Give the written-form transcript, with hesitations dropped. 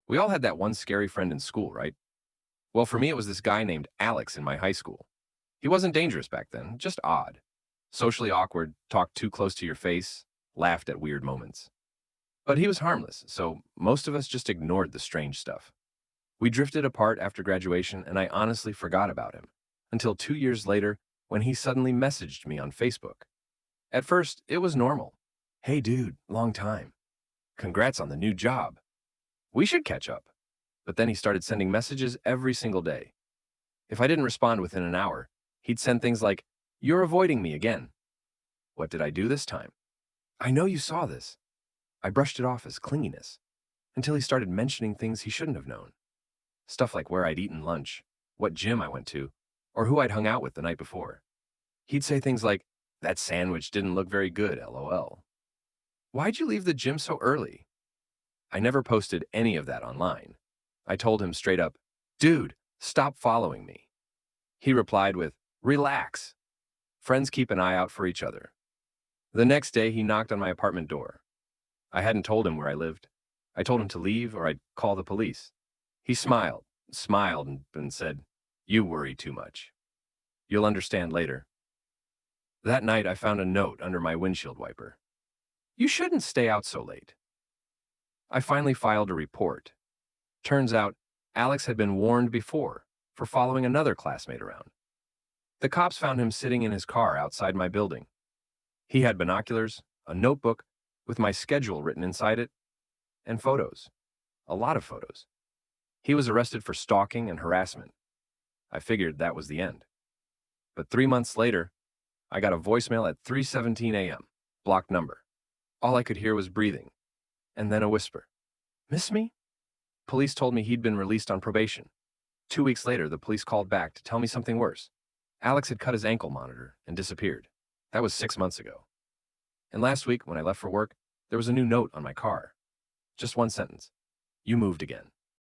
We all had that one scary friend in school, right? Well, for me, it was this guy named Alex in my high school. He wasn't dangerous back then, just odd. Socially awkward, talked too close to your face, laughed at weird moments. But he was harmless, so most of us just ignored the strange stuff. We drifted apart after graduation, and I honestly forgot about him. Until 2 years later, when he suddenly messaged me on Facebook. At first, it was normal. Hey dude, long time. Congrats on the new job. We should catch up. But then he started sending messages every single day. If I didn't respond within an hour, he'd send things like, "You're avoiding me again." What did I do this time? I know you saw this. I brushed it off as clinginess, until he started mentioning things he shouldn't have known. Stuff like where I'd eaten lunch, what gym I went to, or who I'd hung out with the night before. He'd say things like, "That sandwich didn't look very good, lol. Why'd you leave the gym so early?" I never posted any of that online. I told him straight up, "Dude, stop following me." He replied with, "Relax. Friends keep an eye out for each other." The next day, he knocked on my apartment door. I hadn't told him where I lived. I told him to leave or I'd call the police. He smiled, and said, "You worry too much. You'll understand later." That night, I found a note under my windshield wiper. "You shouldn't stay out so late." I finally filed a report. Turns out, Alex had been warned before for following another classmate around. The cops found him sitting in his car outside my building. He had binoculars, a notebook with my schedule written inside it, and photos. A lot of photos. He was arrested for stalking and harassment. I figured that was the end. But 3 months later, I got a voicemail at 3:17 a.m., blocked number. All I could hear was breathing, and then a whisper. "Miss me?" Police told me he'd been released on probation. 2 weeks later, the police called back to tell me something worse. Alex had cut his ankle monitor and disappeared. That was 6 months ago. And last week, when I left for work, there was a new note on my car. Just one sentence. "You moved again."